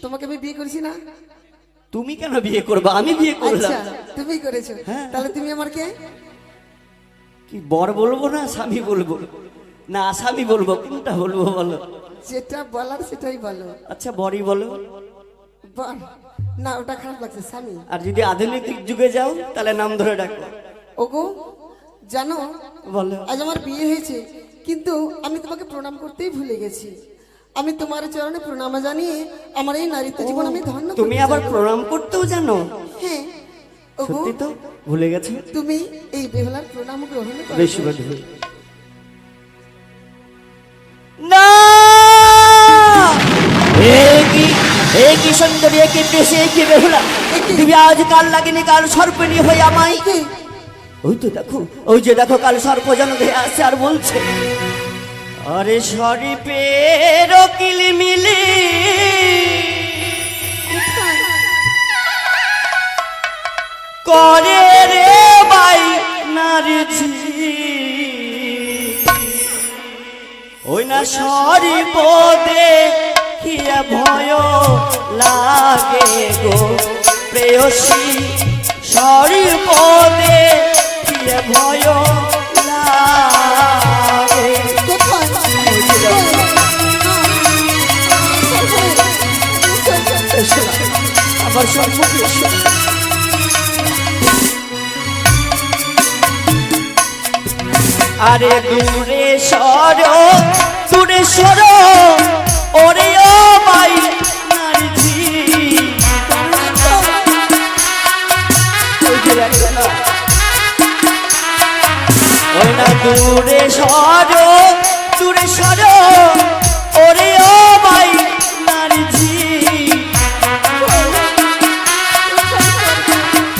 তোমাকে আমি বিয়ে করেছি না? তুমি কেন বিয়ে করবে? আমি বিয়ে করলাম। আচ্ছা তুমি করেছো, তাহলে তুমি আমার কে? কি বর বলবো না স্বামী বলবো না আসামি বলবো, কোনটা বলবো বলো? যেটা বলার সেটাই বলো। আচ্ছা বরই বলো। বল না, ওটা খারাপ লাগছে, স্বামী। আর যদি আধুনিক যুগে যাও তাহলে নাম ধরে ডাকো। ওগো জানো, বলো। আজ আমার বিয়ে হয়েছে, কিন্তু আমি তোমাকে প্রণাম করতেই ভুলে গেছি। আমি তোমার চরণে প্রণাম জানিয়ে আমার এই নারীত্ব জীবন আমি ধন্য করতে তুমি আবার চাই। প্রণাম করতেও জানো? হ্যাঁ ওগো, সত্যি তো ভুলে গেছো। তুমি এই বেহুলার প্রণাম গ্রহণ করো। বেশি বাধি না। কি সুন্দরী, কি বেশি, কি বেহুলা। তুমি আজ কাল লাগেনি কাল সর্পিণী হয়ে আমায়। ওই তো দেখো, ওই যে দেখো কাল সর্প যেন ধেয়ে আসছে আর বলছে, আরে শরীফের কিলিমিলি করে রে বাই নারী। ওই না শরীফ দেখিয়া ভয় লাগে গো প্রেয়সী, শরীফ দেখিয়া ভয় লাগে। আবার সম্মুখে এসো। আরে দূরে সর, দূরে সর ওরে ও মাই নারী। ওই না দূরে সর, দূরে সর ওরে ও মাই নারী।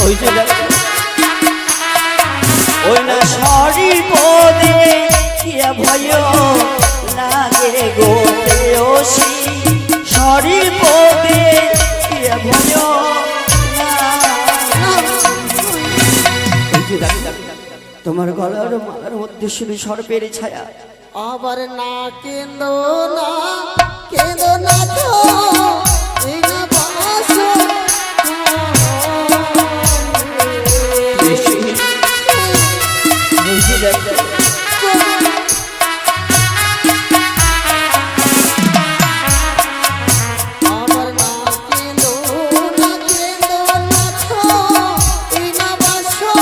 ওই যে ওই না শরীফ দেখিয়া ভয় লাগে গো প্রেয়সী, শরীফ দেখিয়া ভয় লাগে। তোমার গলার মালার মধ্যে শুধু সর্পের ছায়া। আবার না কেঁদো না, কেঁদো না তো এই না বাসো। আবার না কেঁদো না, কেঁদো না তো এই না বাসো।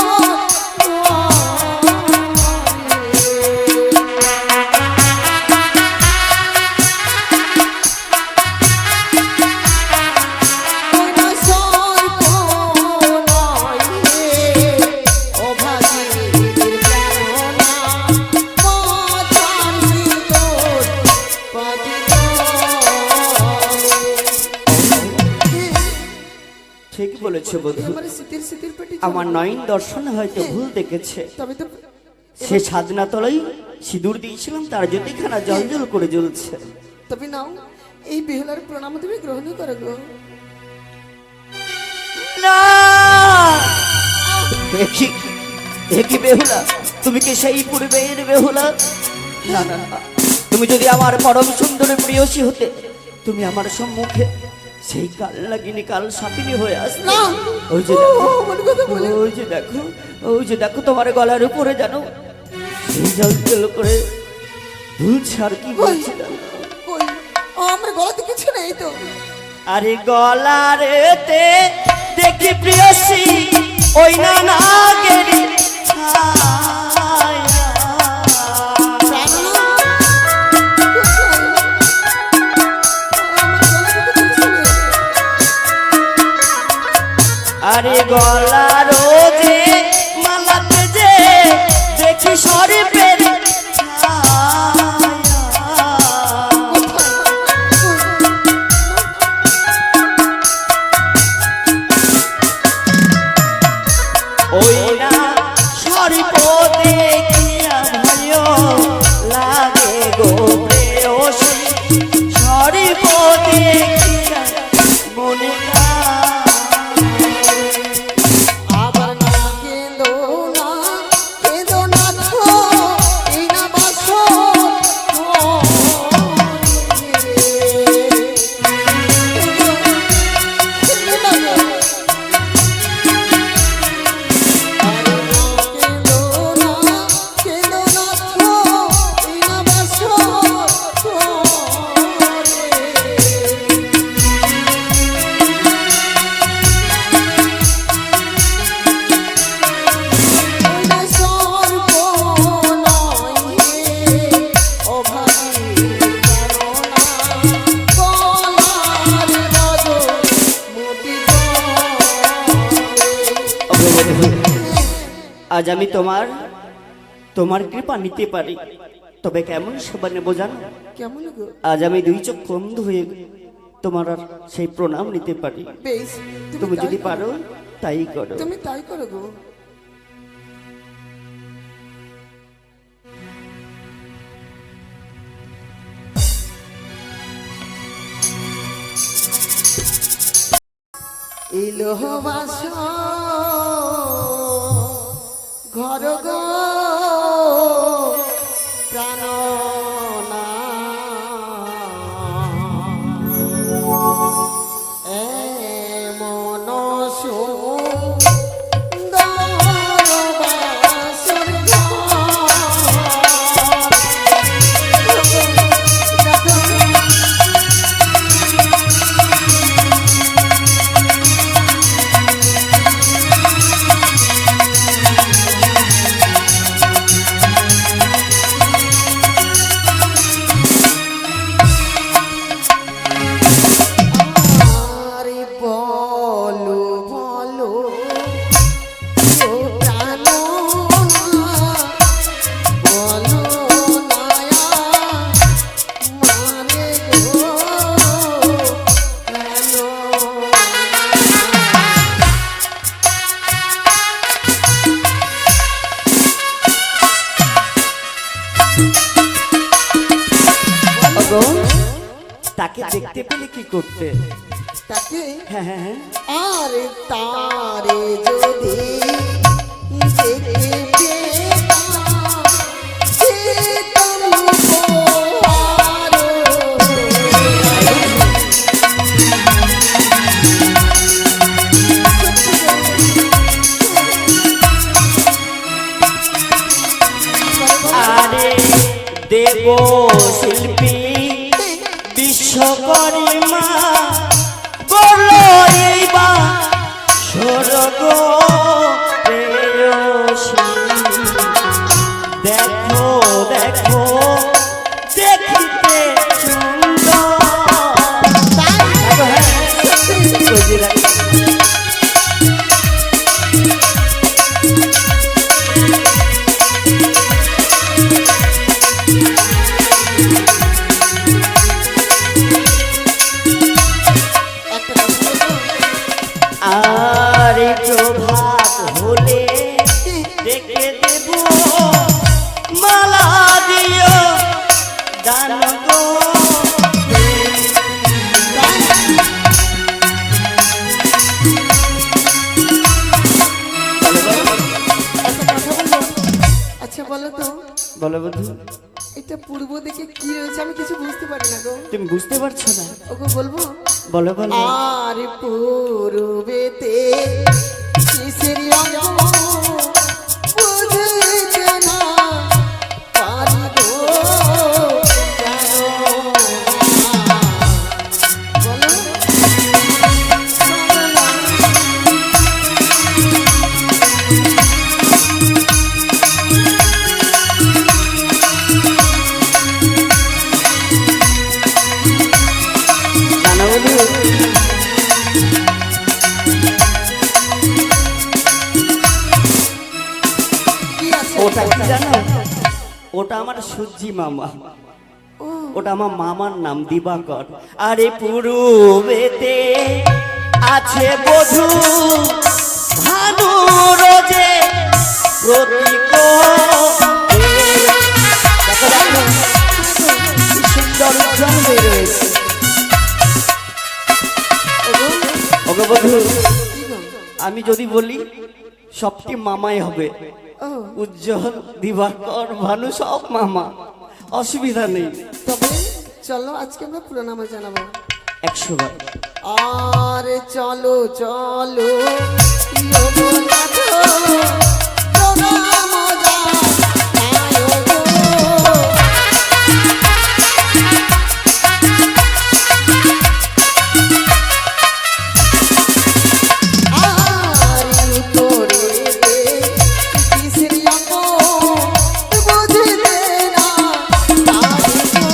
ঠিক বলেছো বধূ, আমার নয়ন দর্শন হয়তো ভুল দেখেছে। সে সাধনা তলাই সিঁদুর দিয়েছিলাম, তার জ্যোতিখানা জল জল করে জ্বলছে। তবে নাও এই বেহুলার প্রণাম তুমি গ্রহণ করো গো। না একই বেহুলা, তুমি কি সেই পূর্বের বেহুলা? না না না, তুমি যদি আমার পরম সুন্দর প্রিয়সী হতে, তুমি আমার সম্মুখে সেই কাল লাগিনি কাল সাপিনী হয়ে আসবে। ওই যে ওই যে দেখো, ওই যে দেখো তোমার গলার উপরে জানো সেই জল জল করে দুলছে। আর কি বলছিলাম, আমার গলাতে কিছু নেই তো। আরে গলারেতে দেখি প্রিয়সী ওই না নাগেরি ছায়া। আরে গলার যে মালাতে যে দেখি শরীফের ওই না শরীফ দেখিয়া ভয় লাগে গো প্রেয়সী, শরীফ দেখিয়া মনে আবার না কেঁদো না, কেঁদো না তো আজ আমি তোমার তোমার কৃপা নিতে পারি, তবে কেমন সেবা নেব জানো? কেমন গো? আজ আমি দুই চোখ বন্ধ হয়ে তোমার আর সেই প্রণাম নিতে পারি। বেশ, তুমি তাই যদি করো। পারো তাই করো। তুমি তাই করো গো। এলো বাস ঘর গো প্রাণ এমন সুন্দর বাসর আরে বলো বলো ও প্রাণ বলো নায়া মানে গো প্রাণ ওগো, তাকে দেখতে পেলে কি করতে? তাকে হ্যাঁ হ্যাঁ হ্যাঁ। আরে তারে যদি দেখতে পেতাম যেতাম উপহার। আরে দেব শিল্পী বিশ্বকর্মা বলো এইবা স্বর্গ প্রেয়সী। দেখো দেখো দেখিতে সুন্দর। দেখো, হ্যাঁ, বুঝি না। একটা কথা বলবো? আর প্রভাত হলে দেখে দেব মালা দিও দান গো। একটা কথা বলবো? আচ্ছা বলো তো, বলো বন্ধু, এটা পূর্ব দিকে কি রয়েছে? আমি কিছু বুঝতে পারি না গো। তুমি বুঝতে পারছো না? ওকে বলবো? বলো বলো। আর পূর্বেতে কিসের অঙ্গ বুঝতে না পারি গো কেন না? বলো বলো না। জানো বন্ধু, কি আছে? ওটা কি জানো? ওটা আমার সূর্যি মামা। ও ওটা আমার মামার নাম দিবাকর। আরে পূর্বেতে আছে বধূ ভানু রোজে প্রতীক। দেখো দেখো, কি সুন্দর উজ্জ্বল হয়ে রয়েছে। ওগো, ওকে বধূ, কি গো? আমি যদি বলি সবটি মামাই হবে। ও উজ্জ্বল, দিবাকর, ভানু সব মামা, অসুবিধা নেই। তবে চলো আজকে আমরা প্রণামে জানাবো। 100 বার। আর চলো চলো লোকনাথ প্রণাম জানায় গো। আর উত্তরেতে কিসের অঙ্গ বুঝতে না পারি গো।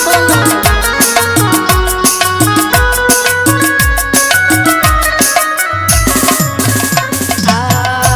বলো আর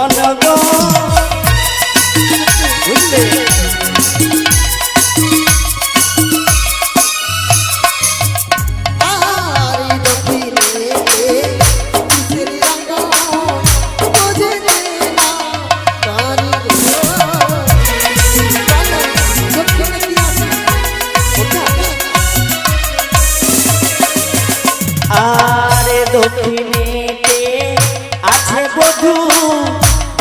জীবন গো বুঝলে আর দক্ষিণে কিসের রাঙা বোঝে না কারি গো দক্ষিণে কি আছে ওটা আরে দক্ষিণেতে আছে বধূ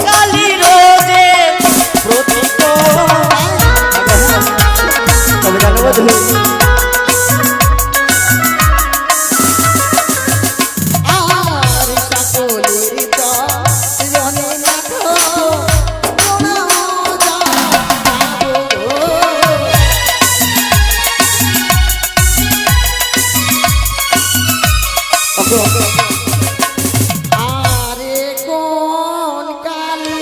কালী রোজে প্রতীক তবে জানো বধূ আর সকলের জানে না তো প্রণাম জানাবো আরে কোন কালী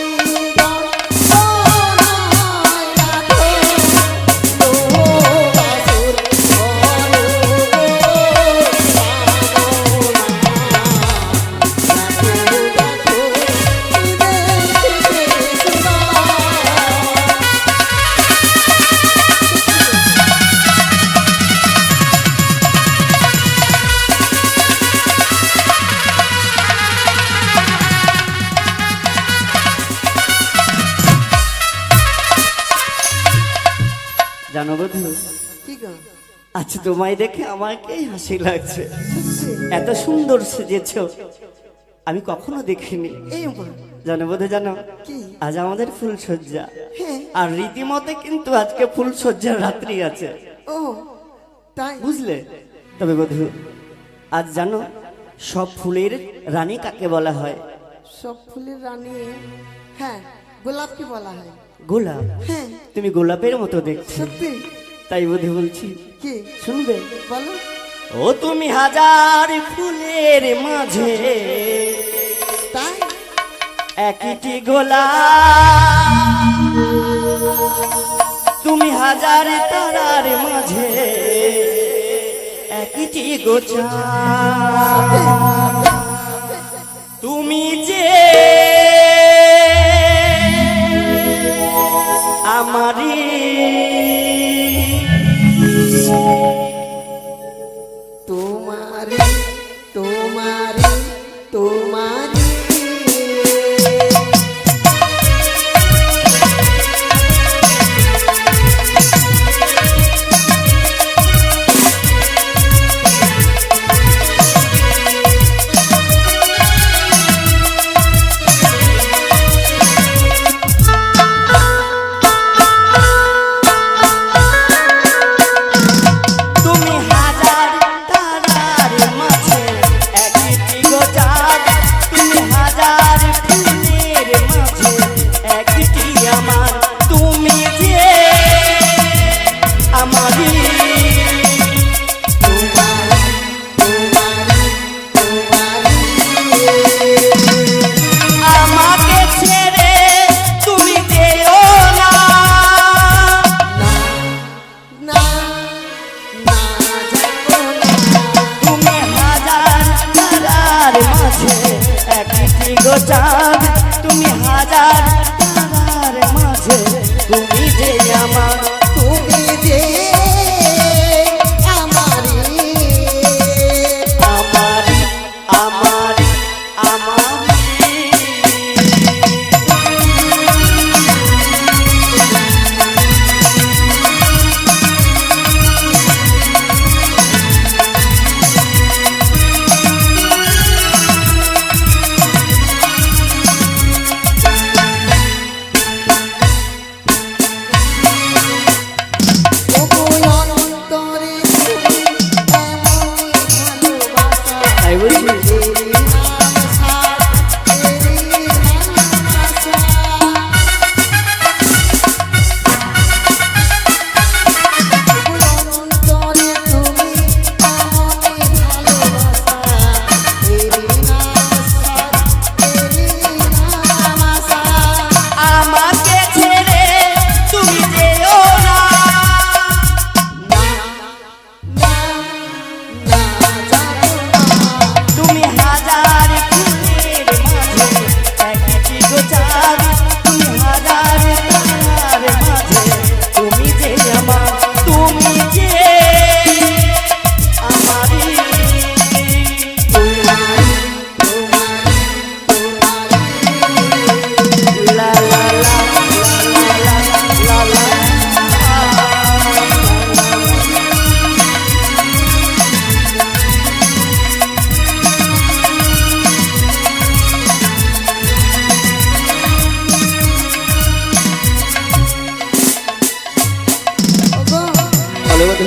জানো বধূ কি গো আচ্ছা তোমায় দেখে আমাকেই হাসি লাগছে এত সুন্দর সেজেছ আমি কখনো দেখিনি এই মা জানো বধূ জানো কি আজ আমাদের ফুলসজ্জা হ্যাঁ আর রীতিমতে কিন্তু আজকে ফুলসজ্জার রাত্রি আছে ও তাই বুঝলে তবে বধূ আজ জানো সব ফুলের রানী কাকে বলা হয় সব ফুলের রানী হ্যাঁ গোলাপকে বলা হয় গোলাপ হ্যাঁ তুমি গোলাপের মতো দেখছো সত্যি তাই বধূ বলছি কি শুনবে বলো ও তুমি হাজার ফুলের মাঝে তাই একটি গোলাপ তুমি হাজার তারার মাঝে একটি গোছা তুমি যে আমারি তোমারি তোমারি তোমারি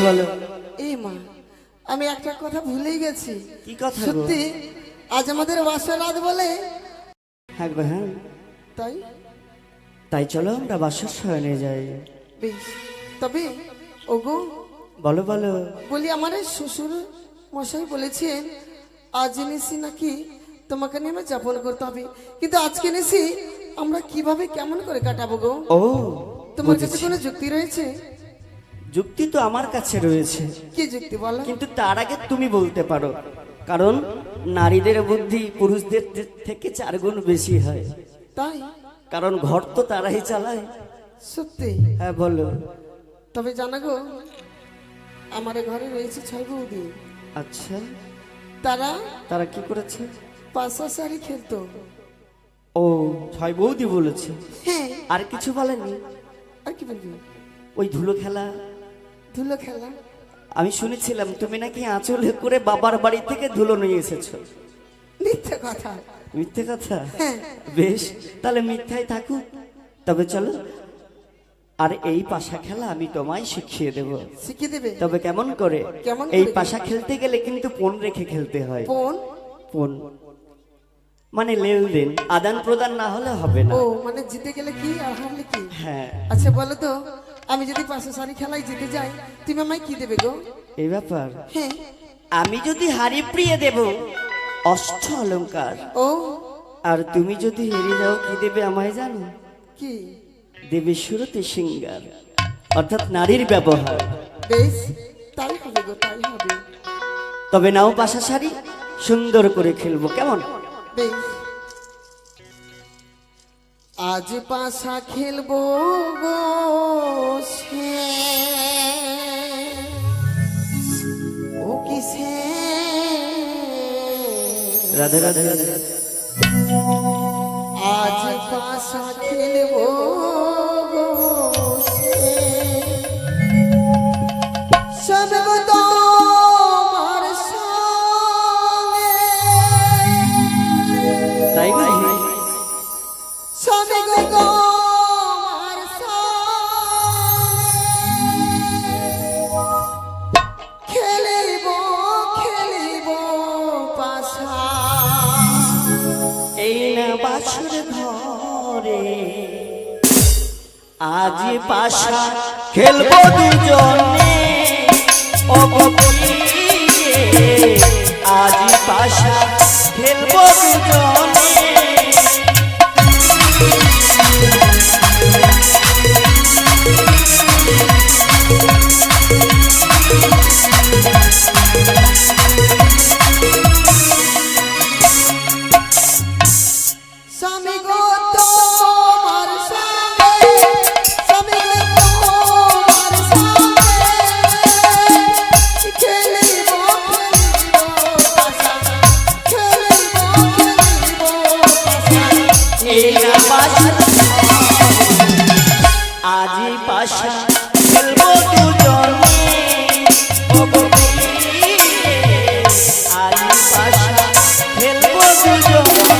বলো এই মা, আমি একটা কথা ভুলেই গেছি। কি কথা গো? সত্যি আজ আমাদের বাসর রাত বলে, হ্যাঁ গো, হ্যাঁ। তাই তাই চলো আমরা বাসর শয়নে যাই। বেশ, তবে ওগো বলো বলো। বলি, আমার এই শ্বশুর মশাই বলেছেন আজ এনেছি নাকি তোমাকে নেমে যাপন করতে হবে, কিন্তু আজকে এনেছি আমরা কিভাবে কেমন করে কাটাবো গো? ও, তোমার কাছে বুঝেছি। কোনো যুক্তি রয়েছে? যুক্তি তো আমার কাছে রয়েছে, কি যুক্তি বলো? কিন্তু তার আগে তুমি বলতে পারো, কারণ নারীদের বুদ্ধি পুরুষদের থেকে 4 গুণ বেশি হয়। তাই? কারণ ঘর তো তারাই চালায়। সত্যি? হ্যাঁ বলো। তবে জানা গো, আমার এ ঘরে রয়েছে 6 বৌদি। আচ্ছা, তারা তারা কি করেছে? পাশা শাড়ি খেলতো। ও, 6 বৌদি বলেছে, হ্যাঁ। আর কিছু বলেনি? আর কি বলবি? ওই ধুলো খেলা। ধুলো খেলা? আমি শুনেছিলাম তুমি নাকি আঁচলে করে বাবার বাড়ি থেকে ধুলো নিয়ে এসেছো। মিথ্যে কথা। মিথ্যে কথা? হ্যাঁ। বেশ, তাহলে মিথ্যাই থাকুক। তবে চলো, আর এই পাশা খেলা আমি তোমায় শিখিয়ে দেব। শিখিয়ে দেবে? তবে কেমন করে? কেমন এই করে? পাশা খেলতে গেলে কিন্তু পণ রেখে খেলতে হয়। কোন? পণ মানে লেনদেন, আদান প্রদান না হলে হবে না। ও, মানে জিতে গেলে কি আর হারলে কি? হ্যাঁ। আচ্ছা বলো তো, আমি যদি পাশা শাড়ি খেলায় জিতে যাই, তুমি আমায় কি দেবে গো? এই ব্যাপার, হ্যাঁ। আমি যদি হারি প্রিয়ে দেব অষ্ট অলংকার, ও, আর তুমি যদি হেরে যাও কি দেবে আমায় জানো? কি দেবে সুরতে সিঙ্গার, অর্থাৎ নারীর ব্যবহার। বেশ, তাই হবে গো, তাই হবে। তবে নাও পাশা শাড়ি, সুন্দর করে খেলবো, কেমন? বেশ, আজ পাশা খেলবো গো সে, ও কিসে রাধে রাধে রাধে। আজ পাশা খেলবো গো সে, সব গো তোমার সঙ্গে, তাই বুঝি? সব গো তোমার সঙ্গে, খেলিব খেলিব পাশা, এই না বাসর ঘরে আজ পাশা খেলবো দুজনে। ও গো প্রিয়ে, আজ পাশা খেলবো দুজনে। স্বামী গো তোমার সঙ্গে, স্বামী গো তোমার সঙ্গে, খেলিব খেলিব পাশা, খেলিব খেলিব পাশা, এই না বাসর আজ পাশা খেলবো দুজনে। ও গো প্রিয়ে, আজ পাশা খেলবো দুজনে।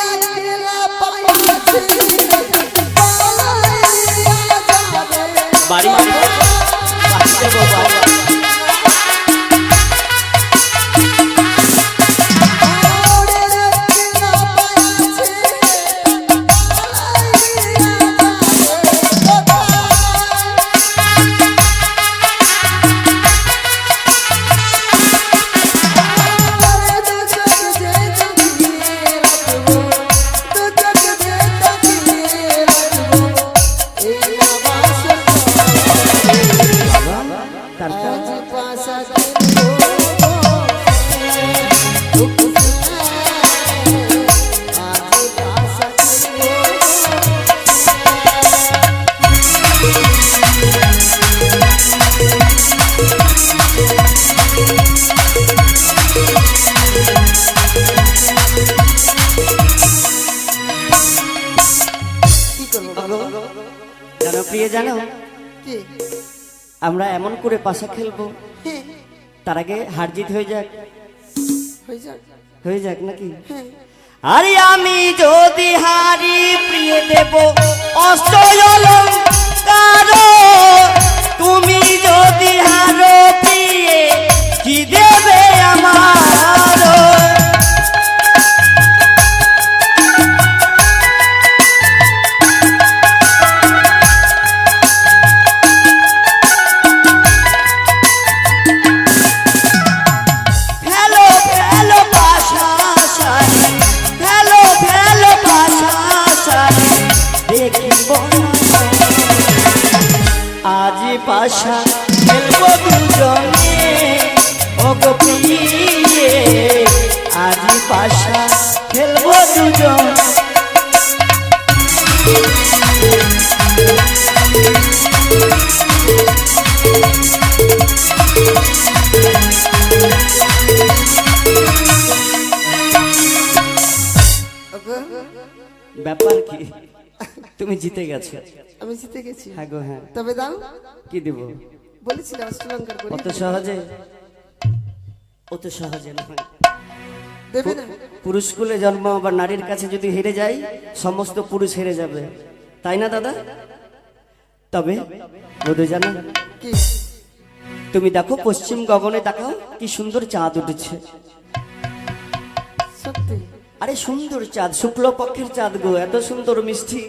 আর একলা পাইয়াছি পালাইয়া যাবে, বাড়ি দেবো, বাড়ি দেবো, বাড়ি। কি করবো বলো? জানো প্রিয়, জানো কি? আমরা এমন করে পাশা খেলবো, হ্যাঁ তার আগে হার জিত হয়ে যাক, হয়ে যাক। হয়ে যাক নাকি? হ্যাঁ আরে আমি যদি হারি প্রিয়ে দেব অস্ত্র অলংকার, তুমি যদি হারো প্রিয়ে কি দেবে আমার? হ্যালো হ্যালো পাশা শাড়ি, হ্যালো হ্যালো পাশা শাড়ি, দেখিব না আজ পাশা খেলবো দুজনে, ওগো প্রিয়ে আজ পাশা খেলবো দুজন। ওগো, ব্যাপার কি? তুমি জিতে গেছো। আমি জিতে গেছি। হ্যাঁ গো হ্যাঁ। তবে দাও, কি দিব? বলেছিলে অষ্টলঙ্কার করে অত সহজে, অত সহজে নয়। দেবে না? পুরুষ কুলে জন্ম বা নারীর কাছে যদি হেরে যায়, সমস্ত পুরুষ হেরে যাবে, তাই না দাদা? তবে বধূ জানো, কি? তুমি দেখো পশ্চিম গগনে তাকাও, কি সুন্দর চাঁদ উঠেছে। সত্যি? আরে সুন্দর চাঁদ, শুক্ল পক্ষের চাঁদ গো, এত সুন্দর মিষ্টি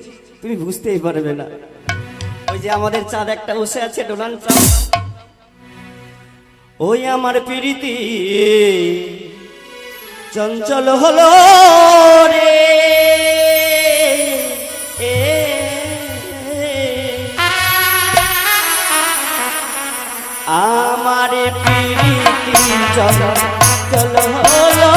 তুমি বুঝতেই পারবে না। ওই যে আমাদের চাঁদ একটা বসে আছে, ডোনাল্ড চাঁদ, ওই আমার প্রীতি চঞ্চল হলো রে, আমার প্রীতি চঞ্চল হলো।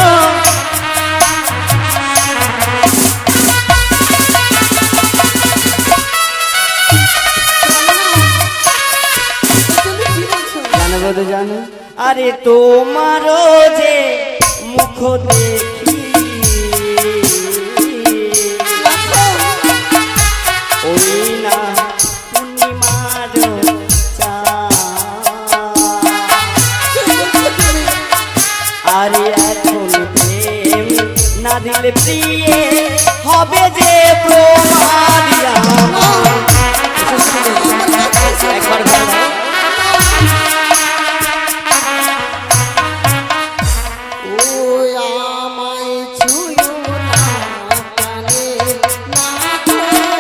তুমি কি বলছো? জানো বধূ জানো, আরে তোমারও যে মুখ দেখি, ওই না পূর্ণিমার চাঁদ, আরে এখন প্রেম না দিলে প্রিয়ে হবে যে প্রমাদ আমার। একবার ভালো ওই আমায় ছুঁয়ো না, কানে না ধরো।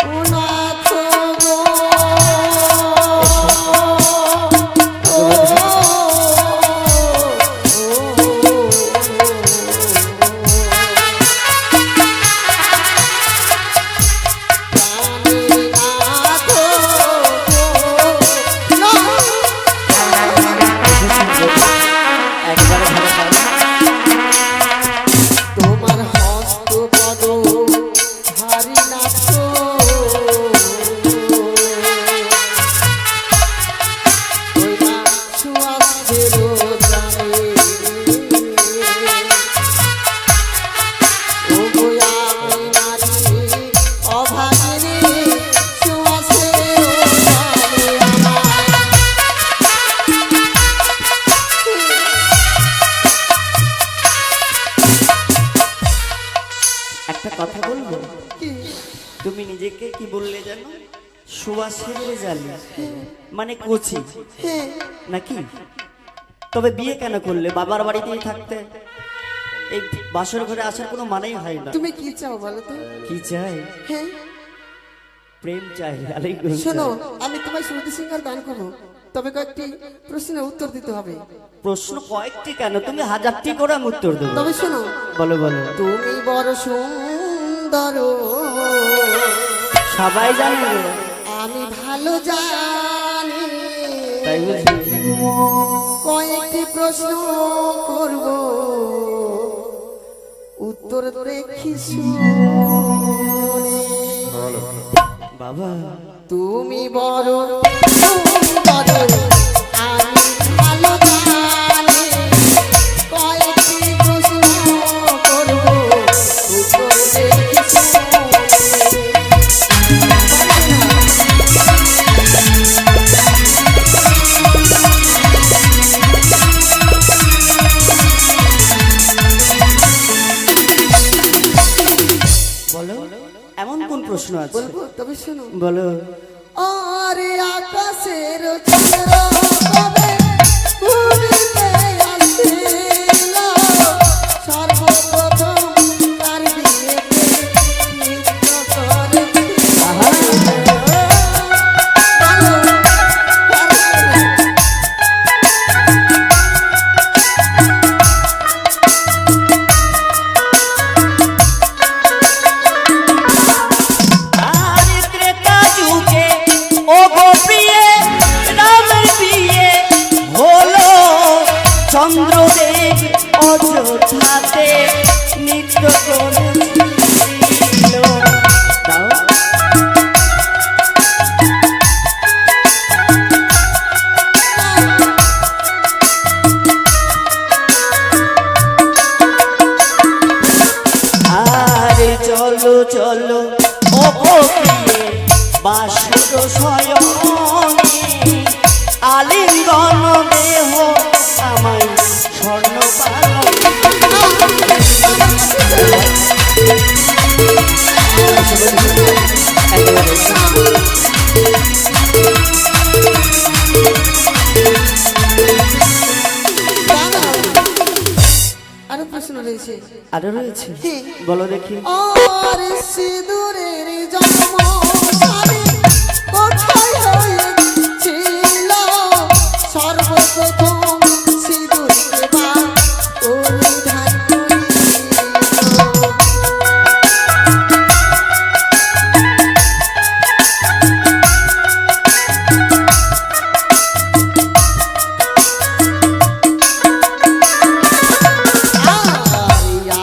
ও নাথ গো, একবার ভালো পারো। তোমার হস্ত পদ হারি নাচ, ওই না সুয়াসের জানে, ও গোয়া নারী অভাগিনী সুয়াসের জানে আমার। একটা কথা বলবো, কি? তুমি নিজেকে কি বললে জানো? সুবাসের জালি, মানে কচি হ্যাঁ, নাকি? তবে বিয়ে কেন করলে? বাবার বাড়িতেই থাকতে, এই বাসর ঘরে আসার কোনো মানেই হয় না। তুমি কি চাও বলো তো? কি চাই? হ্যাঁ প্রেম চাই। আলাইকুম শোনো, সালাম। আমি তোমায় শ্রুতি সিংহার গান করবো, তবে কয়েকটি প্রশ্নের উত্তর দিতে হবে। প্রশ্ন কয়েকটি কেন, তুমি হাজারটি করে আমি উত্তর দেবো। তবে শোনো, বলো বলো। তুমি বড় সুন্দর, সবাই জানে গো। আমি ভালো জানি, তাই বুঝি। কয়েকটি প্রশ্ন করব, উত্তর দেখি শুনে। বাবা তুমি বড় সুন্দর, আমি ভালো আছে। বলবো তবে শোনো। বলো। আরে আকাশের চন্দ্র কবে ঘুরিতে আসিল, সর্বপ্রথম তার বিয়েতে নৃত্য করেছিল। আহা। আর ত্রেতা যুগে ও গো প্রিয়ে রামের বিয়ে হলো, চন্দ্রদেব অযোধ্যাতে নৃত্য করেছিল। দাও। আরে চলো চলো ও গো প্রিয়ে বাসুর শয়নে, আলিঙ্গন দেহ আমায় স্বর্ণ আরো প্রশ্ন রয়েছে। আরো রয়েছে, হ্যাঁ। বলো দেখি। আর সিঁদুরের জন্ম সারে কোথায় হয়েছিল, সর্বপ্রথম সিঁদুরকে বা পরিধান করিল।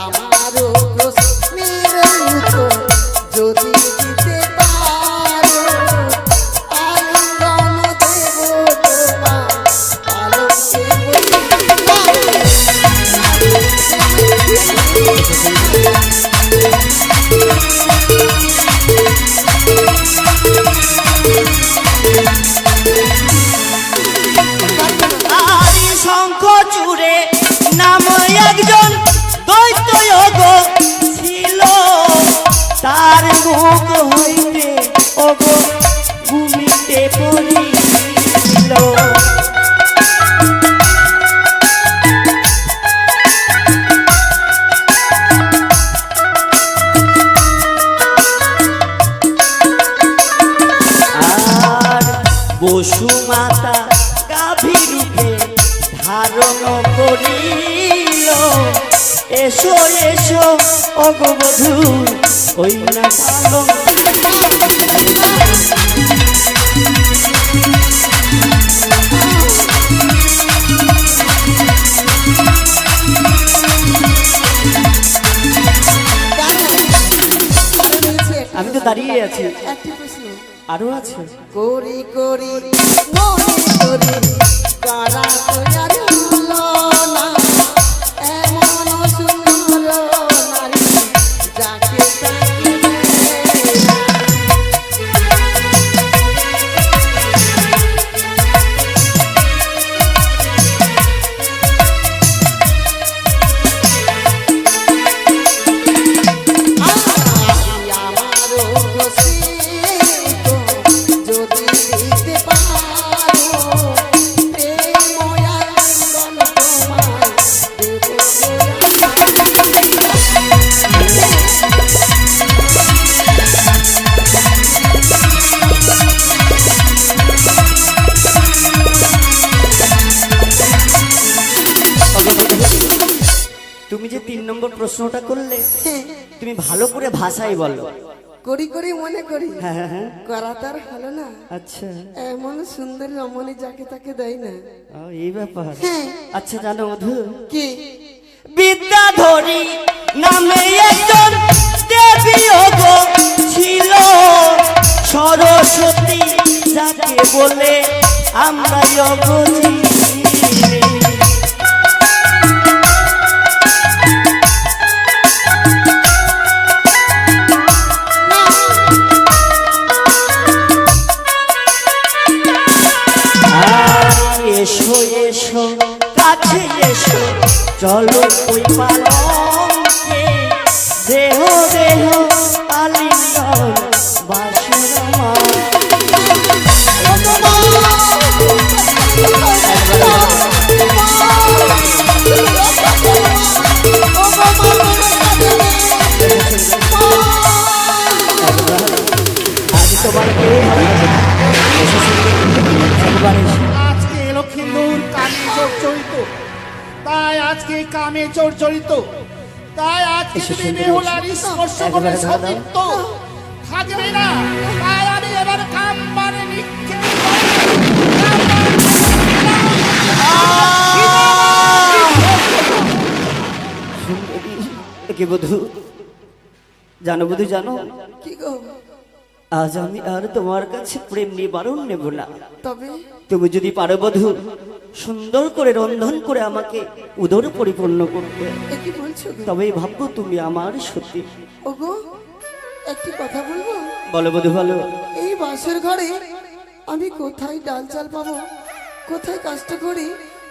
আমারও প্রশ্নের উত্তর যদি দিতে পারো, আলিঙ্গন দেব তোমার আলোকে আরি শঙ্খ চূড়ে নাম একজন দৈত্য গো ছিল, তার মুখ হইতে ওগো ভূমিতে পড়িল। আর বসু মাতা গাভী রূপে ধারণ করিল, এসো এসো অগবধূ ওই না পালন। আমি তো দাঁড়িয়ে আছি, একটি প্রশ্ন। আরো আছে। করি করি মনে করি কারা তোয়ার হলো না, এমন সুন্দর নারী যাকে তাকিয়ে আমারও বসিত যদি দিতে পারো, প্রেম আলিঙ্গন তোমায় দেব তুমি যে 3 নম্বর প্রশ্নটা করলে, তুমি ভালো করে ভাষায় বলো। করি করি মনে করি হ্যাঁ হ্যাঁ হ্যাঁ। করা তার হলো না, আচ্ছা, এমন সুন্দর রমণী যাকে তাকে দেয় না। ও, এই ব্যাপার। হ্যাঁ। আচ্ছা জানো মধু, কি বিদ্যাধরী নামে একজন দেবী গো ছিল, সরস্বতী যাকে বলে আমরা অগজি। এসো এসো কাছে এসো, চলো ওই পালঙ্কে দেহ দেহ আলিঙ্গন একবার এসে আজকে লক্ষিন্দুর কামে জর্জরিত, তাই আজকে কামে জর্জরিত, তাই আজকে এসে যদি সুন্দরী বেহুলার এসে। স্পর্শ একবার করে ধরা দাও। সতীত্ব থাকবে না, তাই আমি এবার কাম মানে নিক্ষেপ করে সুন্দরী একে বধূ, জানো বধূ জানো, কি গো? আজ আমি আর তোমার কাছে প্রেম নিবারণ নেব না। তবে তুমি যদি পারো বধূ, সুন্দর করে রন্ধন করে আমাকে উদর পরিপূর্ণ করতে, এ কি বলছো গো? তবেই ভাববো তুমি আমার সত্যি। ওগো, একটি কথা বলবো? বলো বধূ বলো। এই বাসের ঘরে আমি কোথায় ডাল চাল পাবো, কোথায় কষ্ট করি,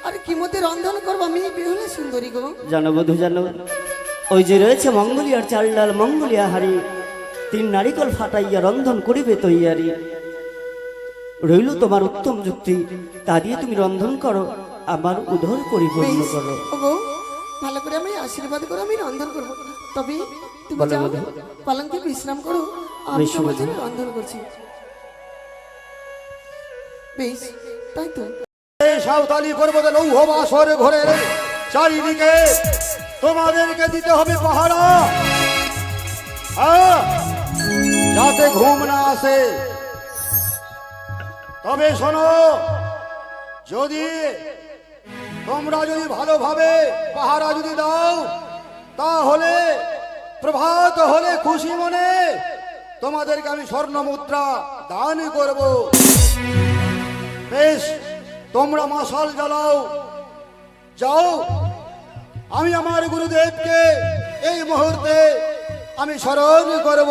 আর কি মতে রন্ধন করবো আমি বেহুলা সুন্দরী গো? জানো বধূ জানো, ওই যে রয়েছে মঙ্গলিয়ার চাল ডাল মঙ্গলিয়া হাড়ি, 3 নারিকল ফাটাইয়া রন্ধন করিবে তৈয়ারি। রইল তোমার উত্তম যুক্তি, তা দিয়ে তুমি রন্ধন করো, আমার উদর পরিপূর্ণ বেশ, করো। ওগো ভালো করে আমি আশীর্বাদ করো, আমি রন্ধন করবো। তবে তুমি বলো, যাও, বলো। পালঙ্কে বিশ্রাম করো, আমি বেশ, তোমার বলো। জন্য রন্ধন করছি। বেশ, তাই তো। এই সাঁওতালি পর্বতে লৌহ বাসর ঘরের চারিদিকে তোমাদেরকে দিতে হবে পাহারা, হ্যাঁ, যাতে ঘুম না আসে। তবে শোনো, তোমরা যদি ভালোভাবে পাহারা যদি দাও, তাহলে প্রভাত হলে খুশি মনে তোমাদেরকে আমি স্বর্ণ মুদ্রা দান করব। বেশ, তোমরা মশাল জ্বালাও, যাও। আমি আমার গুরুদেবকে এই মুহূর্তে আমি স্মরণ করব।